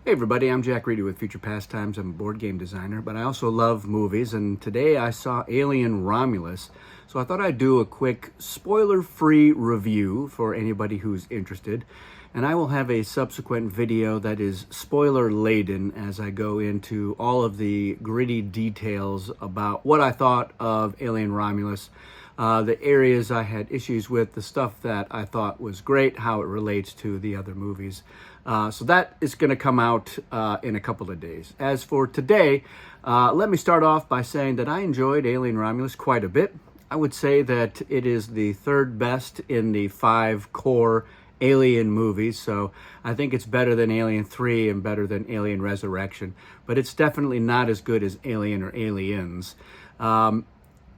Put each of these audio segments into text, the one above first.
Hey everybody, I'm Jack Reedy with Future Pastimes. I'm a board game designer, but I also love movies, and today I saw Alien Romulus, so I thought I'd do a quick spoiler-free review for anybody who's interested, and I will have a subsequent video that is spoiler-laden as I go into all of the gritty details about what I thought of Alien Romulus, the areas I had issues with, the stuff that I thought was great, how it relates to the other movies. So that is going to come out in a couple of days. As for today, let me start off by saying that I enjoyed Alien Romulus quite a bit. I would say that it is the third best in the 5 core Alien movies, so I think it's better than Alien 3 and better than Alien Resurrection, but it's definitely not as good as Alien or Aliens.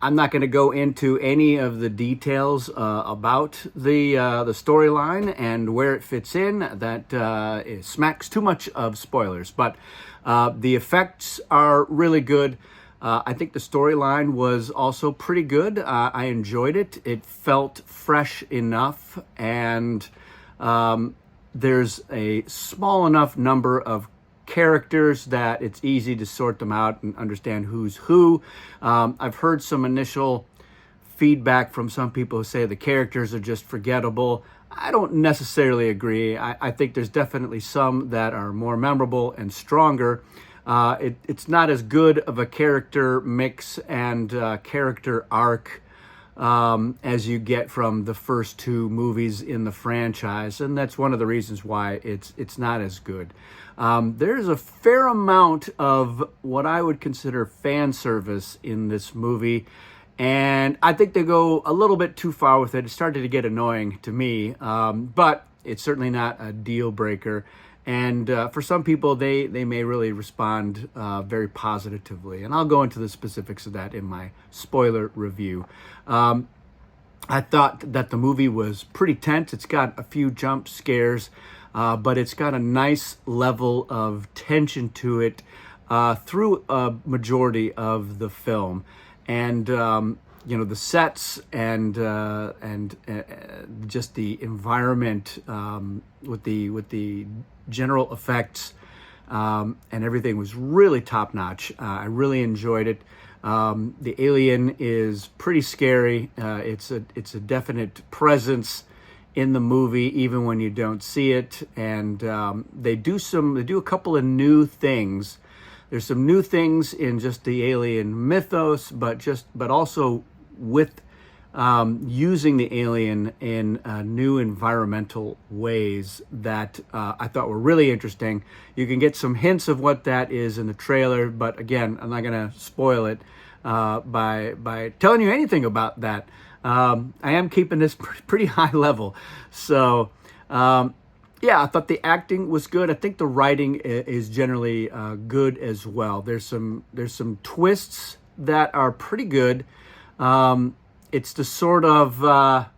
I'm not going to go into any of the details about the storyline and where it fits in. That it smacks too much of spoilers, but the effects are really good. I think the storyline was also pretty good. I enjoyed it. It felt fresh enough, and there's a small enough number of characters that it's easy to sort them out and understand who's who. I've heard some initial feedback from some people who say the characters are just forgettable. I don't necessarily agree. I think there's definitely some that are more memorable and stronger. It's not as good of a character mix and character arc as you get from the first 2 movies in the franchise, and that's one of the reasons why it's not as good. There's a fair amount of what I would consider fan service in this movie, and I think they go a little bit too far with it. It started to get annoying to me, but it's certainly not a deal breaker. And for some people, they may really respond very positively. And I'll go into the specifics of that in my spoiler review. I thought that the movie was pretty tense. It's got a few jump scares, but it's got a nice level of tension to it through a majority of the film. And the sets and just the environment with the general effects and everything was really top notch. I really enjoyed it. The alien is pretty scary. It's a definite presence in the movie, even when you don't see it. And they do a couple of new things. There's some new things in just the alien mythos, but also with using the alien in new environmental ways that I thought were really interesting. You can get some hints of what that is in the trailer, but again, I'm not going to spoil it by telling you anything about that. I am keeping this pretty high level. So, yeah, I thought the acting was good. I think the writing is generally good as well. There's some twists that are pretty good. It's the sort of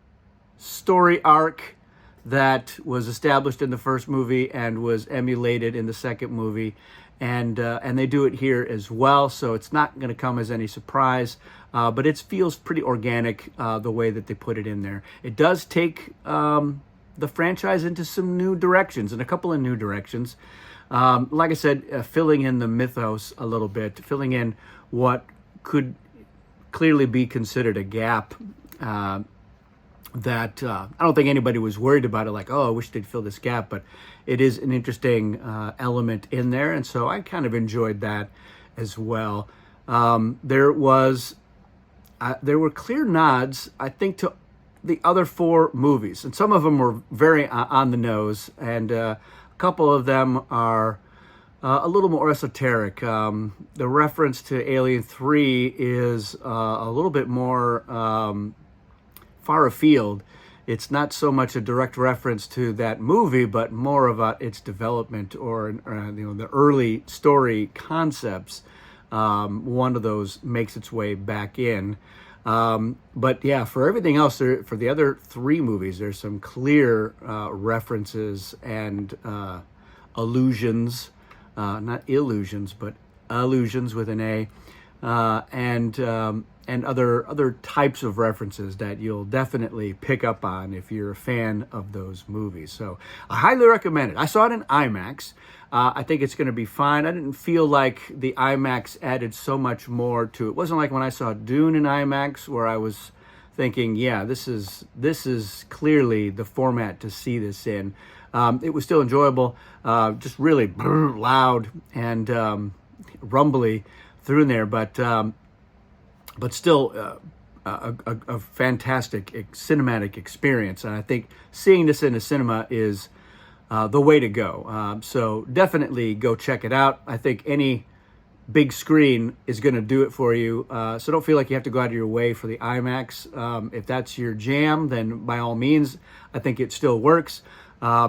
story arc that was established in the first movie and was emulated in the second movie, and they do it here as well. So it's not going to come as any surprise, but it feels pretty organic the way that they put it in there. It does take the franchise into some new directions, and a couple of new directions. Like I said, filling in the mythos a little bit, filling in what could clearly be considered a gap that I don't think anybody was worried about it, like, oh, I wish they'd fill this gap, but it is an interesting element in there, and so I kind of enjoyed that as well. There were clear nods, I think, to the other 4 movies, and some of them were very on the nose, and a couple of them are a little more esoteric. The reference to Alien 3 is a little bit more far afield. It's not so much a direct reference to that movie, but more about its development or the early story concepts. One of those makes its way back in. But yeah, for everything else, for the other 3 movies, there's some clear references and allusions. Not illusions, but allusions with an A and other types of references that you'll definitely pick up on if you're a fan of those movies. So I highly recommend it. I saw it in IMAX. I think it's going to be fine. I didn't feel like the IMAX added so much more to it. It wasn't like when I saw Dune in IMAX where I was thinking, yeah, this is clearly the format to see this in. It was still enjoyable, just really loud and rumbly through in there, but still a fantastic cinematic experience. And I think seeing this in a cinema is the way to go. So definitely go check it out. I think any big screen is going to do it for you. So don't feel like you have to go out of your way for the IMAX. If that's your jam, then by all means, I think it still works. I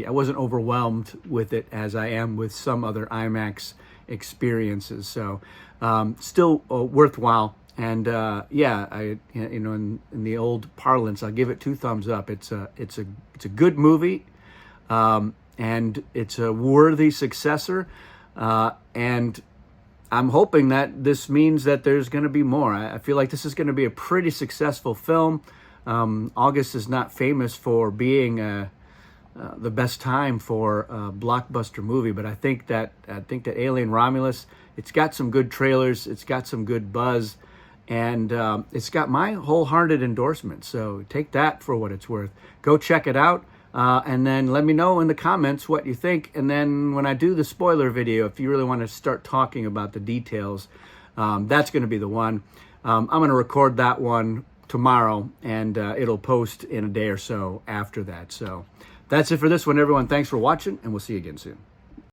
wasn't overwhelmed with it as I am with some other IMAX experiences. So still worthwhile. And in the old parlance, I'll give it 2 thumbs up. It's a good movie, and it's a worthy successor. And I'm hoping that this means that there's going to be more. I feel like this is going to be a pretty successful film. August is not famous for being the best time for a blockbuster movie, but I think that Alien Romulus, it's got some good trailers, it's got some good buzz, and it's got my wholehearted endorsement. So take that for what it's worth. Go check it out. And then let me know in the comments what you think. And then when I do the spoiler video, if you really want to start talking about the details, that's going to be the one. I'm going to record that one tomorrow, and it'll post in a day or so after that. So that's it for this one, everyone. Thanks for watching, and we'll see you again soon.